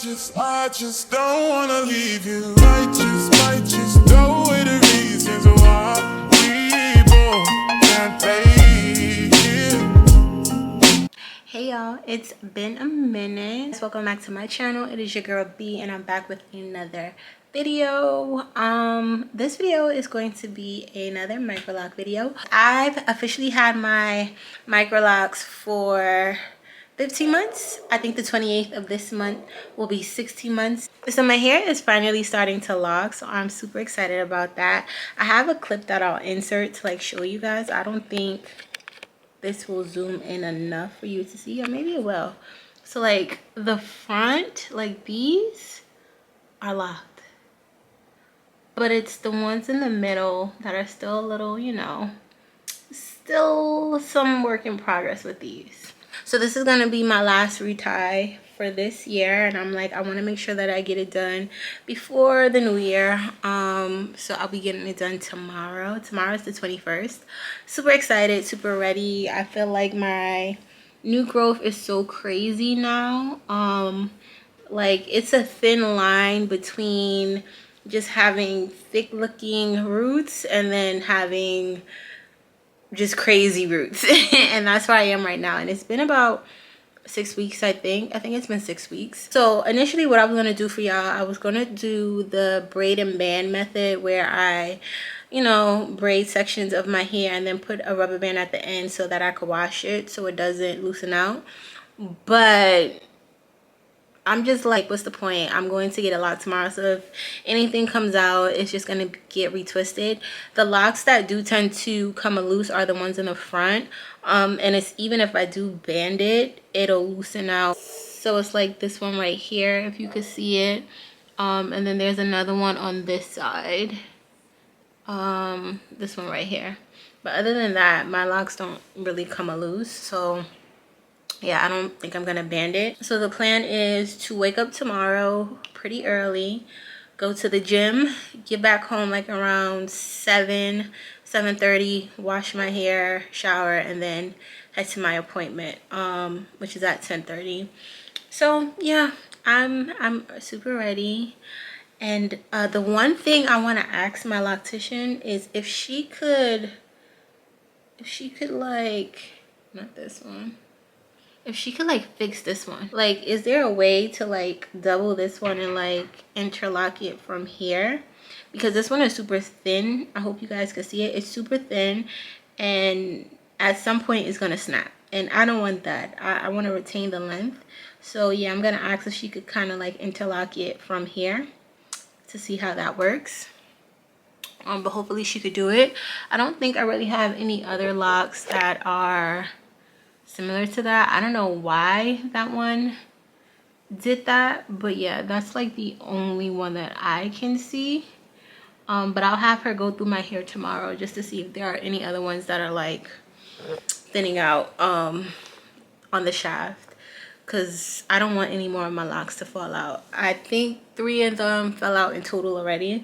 I just don't wanna leave you. Might just know the reasons why we both can't play here. Hey y'all, it's been a minute. Welcome back to my channel. It is your girl B, and I'm back with another video. This video is going to be another Microloc video. I've officially had my Microlocs for 15 months. I think the 28th of this month will be 16 months. So my hair is finally starting to lock, so I'm super excited about that. I have a clip that I'll insert to like show you guys. I don't think this will zoom in enough for you to see, or maybe it will. So like the front, like these are locked, but it's the ones in the middle that are still a little, you know, still some work in progress with these. So this is gonna be my last retie for this year, and I'm like, I want to make sure that I get it done before the new year. So I'll be getting it done tomorrow. Tomorrow's the 21st. Super excited, super ready. I feel like my new growth is so crazy now. Like it's a thin line between just having thick looking roots and then having just crazy roots. And that's where I am right now, and it's been about 6 weeks. I think it's been 6 weeks. So initially what I was going to do for y'all, I was going to do the braid and band method, where I, you know, braid sections of my hair and then put a rubber band at the end so that I could wash it so it doesn't loosen out. But I'm just like, what's the point? I'm going to get a lock tomorrow, so if anything comes out, it's just going to get retwisted. The locks that do tend to come loose are the ones in the front, and it's even if I do band it, it'll loosen out. So it's like this one right here, if you could see it, and then there's another one on this side, this one right here. But other than that, my locks don't really come loose, so yeah, I don't think I'm gonna band it. So the plan is to wake up tomorrow pretty early, go to the gym, get back home like around 7:30, wash my hair, shower, and then head to my appointment, which is at 10:30. So yeah, I'm super ready. And the one thing I want to ask my loctician is if she could like, not this one, if she could like fix this one. Like, is there a way to like double this one and like interlock it from here? Because this one is super thin. I hope you guys can see it. It's super thin, and at some point it's gonna snap, and I don't want that. I want to retain the length. So yeah, I'm gonna ask if she could kind of like interlock it from here to see how that works. But hopefully she could do it. I don't think I really have any other locks that are similar to that. I don't know why that one did that, but yeah, that's like the only one that I can see. But I'll have her go through my hair tomorrow just to see if there are any other ones that are like thinning out on the shaft, because I don't want any more of my locks to fall out. I think 3 of them fell out in total already.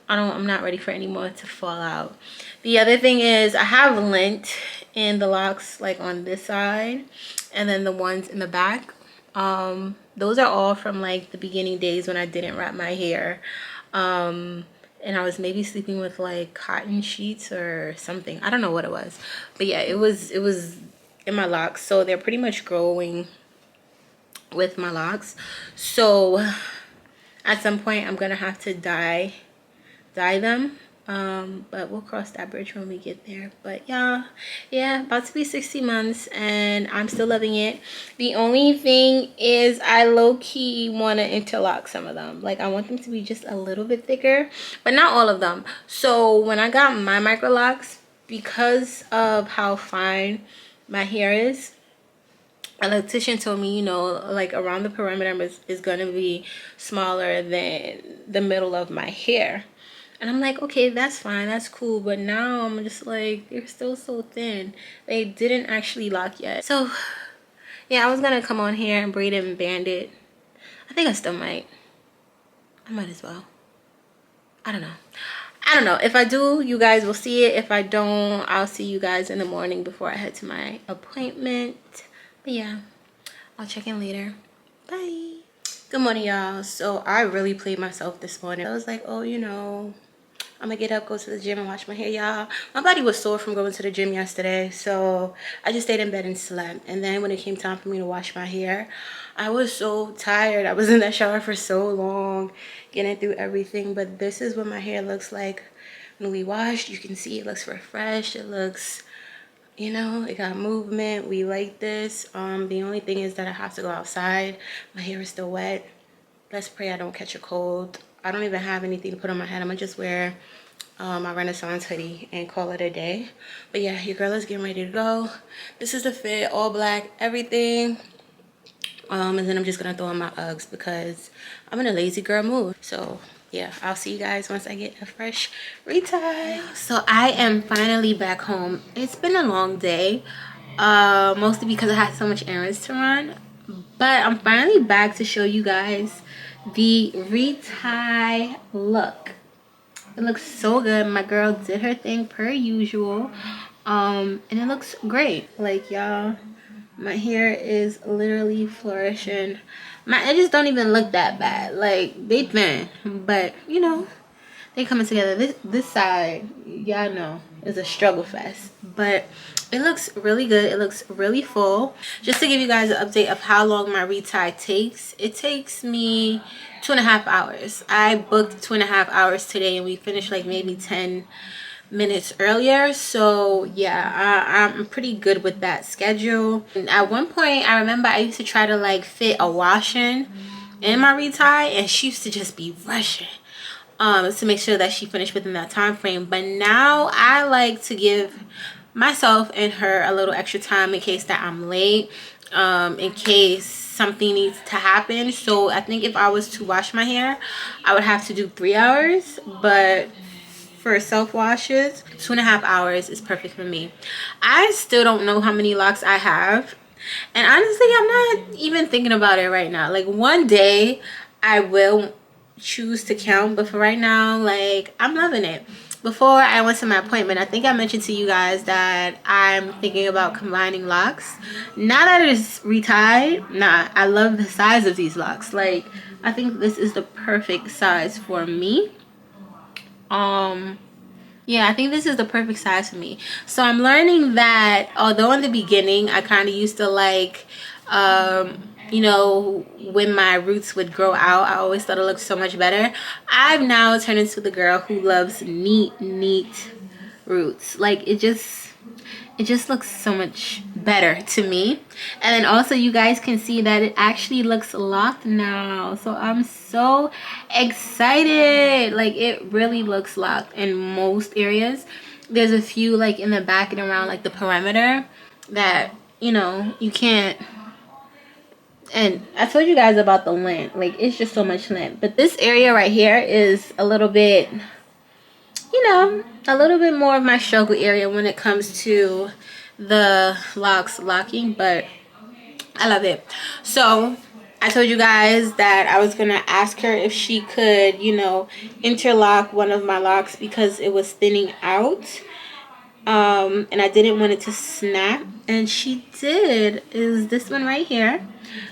I'm not ready for any more to fall out. The other thing is I have lint in the locks, like on this side, and then the ones in the back. Those are all from like the beginning days when I didn't wrap my hair. And I was maybe sleeping with like cotton sheets or something. I don't know what it was. But yeah, it was in my locks. So they're pretty much growing with my locks. So at some point I'm gonna have to dye them, but we'll cross that bridge when we get there. But yeah, about to be 60 months and I'm still loving it. The only thing is I low-key want to interlock some of them. Like, I want them to be just a little bit thicker, but not all of them. So when I got my Microlocks, because of how fine my hair is, an electrician told me, you know, like around the perimeter is going to be smaller than the middle of my hair. And I'm like, okay, that's fine, that's cool. But now I'm just like, they're still so thin. They didn't actually lock yet. So yeah, I was gonna come on here and braid it and band it. I think I still might. I might as well. I don't know. If I do, you guys will see it. If I don't, I'll see you guys in the morning before I head to my appointment. But yeah, I'll check in later. Bye. Good morning, y'all. So I really played myself this morning. I was like, oh, I'm gonna get up, go to the gym, and wash my hair, y'all. My body was sore from going to the gym yesterday, so I just stayed in bed and slept. And then when it came time for me to wash my hair, I was so tired. I was in that shower for so long, getting through everything. But this is what my hair looks like when we washed. You can see it looks refreshed. It looks, it got movement. We like this. The only thing is that I have to go outside. My hair is still wet. Let's pray I don't catch a cold. I don't even have anything to put on my head. I'm gonna just wear my Renaissance hoodie and call it a day. But yeah, your girl is getting ready to go. This is the fit, all black, everything. And then I'm just gonna throw on my Uggs because I'm in a lazy girl mood. So yeah, I'll see you guys once I get a fresh retie. So I am finally back home. It's been a long day, mostly because I had so much errands to run. But I'm finally back to show you guys the retie look. It looks so good. My girl did her thing per usual. And it looks great. Like, y'all, my hair is literally flourishing. My edges don't even look that bad. Like, they thin, but they coming together. This side, y'all know, is a struggle fest, but it looks really good. It looks really full. Just to give you guys an update of how long my retie takes, it takes me 2.5 hours. I booked 2.5 hours today, and we finished like maybe 10 minutes earlier. So yeah, I'm pretty good with that schedule. And at one point, I remember I used to try to like fit a wash-in in my retie, and she used to just be rushing to make sure that she finished within that time frame. But now I like to give myself and her a little extra time in case that I'm late, in case something needs to happen. So I think if I was to wash my hair, I would have to do 3 hours, but for self washes, 2.5 hours is perfect for me. I still don't know how many locks I have, and honestly, I'm not even thinking about it right now. Like, one day I will choose to count, but for right now, like, I'm loving it. Before I went to my appointment, I think I mentioned to you guys that I'm thinking about combining locks. Now that it's retied, I love the size of these locks. Like, I think this is the perfect size for me. Yeah, I think this is the perfect size for me. So I'm learning that although in the beginning I kind of used to like, when my roots would grow out, I always thought it looked so much better. I've now turned into the girl who loves neat roots. Like, it just looks so much better to me. And then also you guys can see that it actually looks locked now, so I'm so excited. Like, it really looks locked in most areas. There's a few like in the back and around like the perimeter that you can't. And I told you guys about the lint. Like, it's just so much lint, but this area right here is a little bit, a little bit more of my struggle area when it comes to the locks locking, but I love it. So I told you guys that I was gonna ask her if she could, interlock one of my locks because it was thinning out. And I didn't want it to snap, and she did. Is this one right here.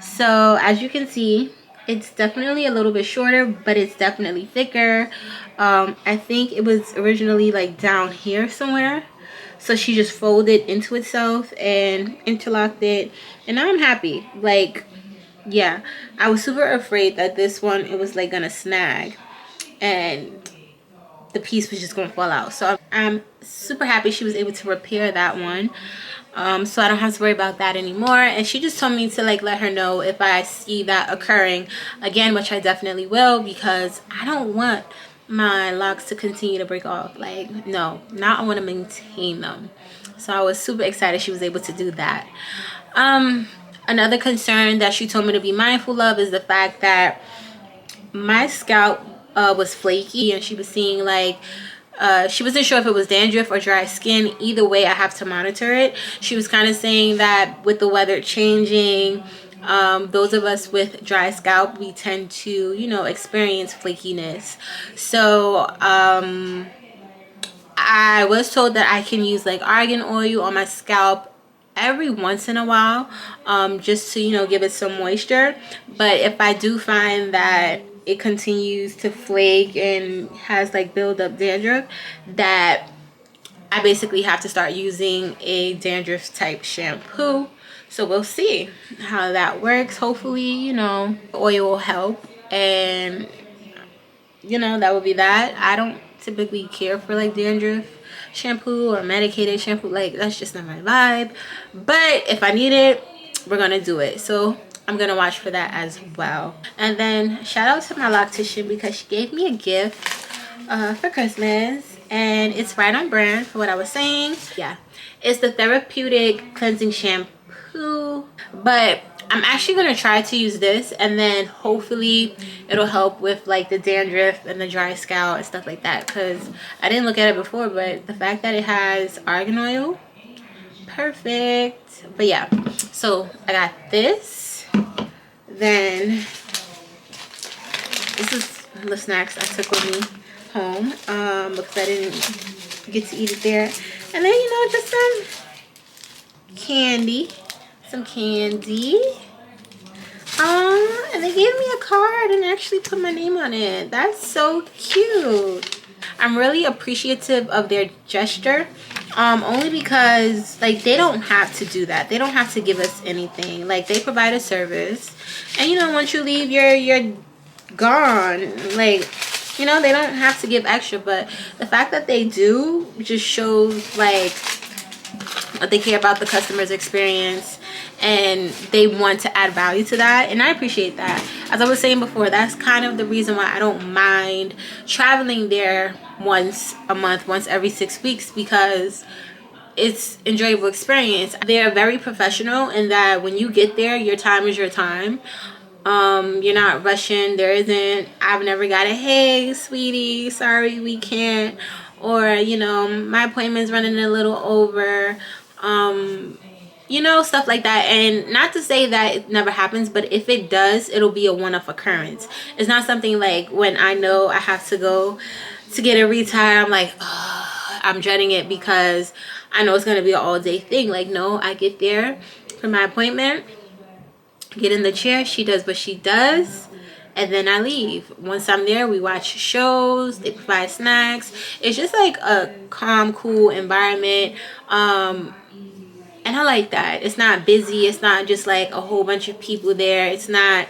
So as you can see, it's definitely a little bit shorter, but it's definitely thicker. I think it was originally like down here somewhere, so she just folded into itself and interlocked it, and now I'm happy. Like, yeah, I was super afraid that this one, it was like gonna snag and the piece was just gonna fall out. So I'm super happy she was able to repair that one, so I don't have to worry about that anymore. And she just told me to like let her know if I see that occurring again, which I definitely will, because I don't want my locks to continue to break off. Like, no, now I want to maintain them. So I was super excited she was able to do that. Another concern that she told me to be mindful of is the fact that my scalp was flaky, and she was seeing like she wasn't sure if it was dandruff or dry skin. Either way, I have to monitor it. She was kind of saying that with the weather changing, those of us with dry scalp, we tend to experience flakiness. So I was told that I can use like argan oil on my scalp every once in a while, just to, you know, give it some moisture. But if I do find that it continues to flake and has like build up dandruff, that I basically have to start using a dandruff type shampoo. So we'll see how that works. Hopefully, you know, oil will help, and you know, that would be that. I don't typically care for like dandruff shampoo or medicated shampoo. Like, that's just not my vibe. But if I need it, we're gonna do it. So I'm gonna watch for that as well. And then shout out to my loctician because she gave me a gift for Christmas, and it's right on brand for what I was saying. Yeah, it's the therapeutic cleansing shampoo, but I'm actually gonna try to use this, and then hopefully it'll help with like the dandruff and the dry scalp and stuff like that, because I didn't look at it before, but the fact that it has argan oil, perfect. But yeah, so I got this. Then this is the snacks I took with me home, because I didn't get to eat it there. And then, you know, just some candy. And they gave me a card and actually put my name on it. That's so cute. I'm really appreciative of their gesture, only because like they don't have to do that. They don't have to give us anything. Like, they provide a service, and you know, once you leave, you're gone. Like, you know, they don't have to give extra, but the fact that they do just shows like that they care about the customer's experience and they want to add value to that, and I appreciate that. As I was saying before, that's kind of the reason why I don't mind traveling there once a month, once every 6 weeks, because it's enjoyable experience. They're very professional in that when you get there, your time is your time. You're not rushing. I've never got a hey sweetie, sorry we can't, or you know, my appointment's running a little over, you know, stuff like that. And not to say that it never happens, but if it does, it'll be a one-off occurrence. It's not something like when I know I have to go to get a retire, I'm like, oh, I'm dreading it because I know it's going to be an all-day thing. Like, no, I get there for my appointment, get in the chair, she does what she does, and then I leave. Once I'm there, we watch shows, they provide snacks. It's just like a calm, cool environment, and I like that. It's not busy. It's not just like a whole bunch of people there. It's not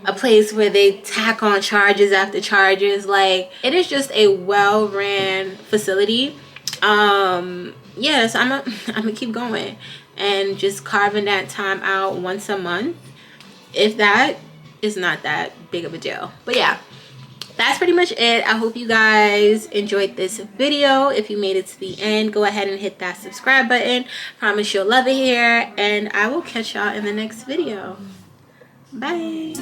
a place where they tack on charges after charges. Like, it is just a well-ran facility. Yeah, so I'm gonna keep going and just carving that time out once a month. If that is not that big of a deal. But yeah, that's pretty much it. I hope you guys enjoyed this video. If you made it to the end, go ahead and hit that subscribe button. Promise you'll love it here, and I will catch y'all in the next video. Bye.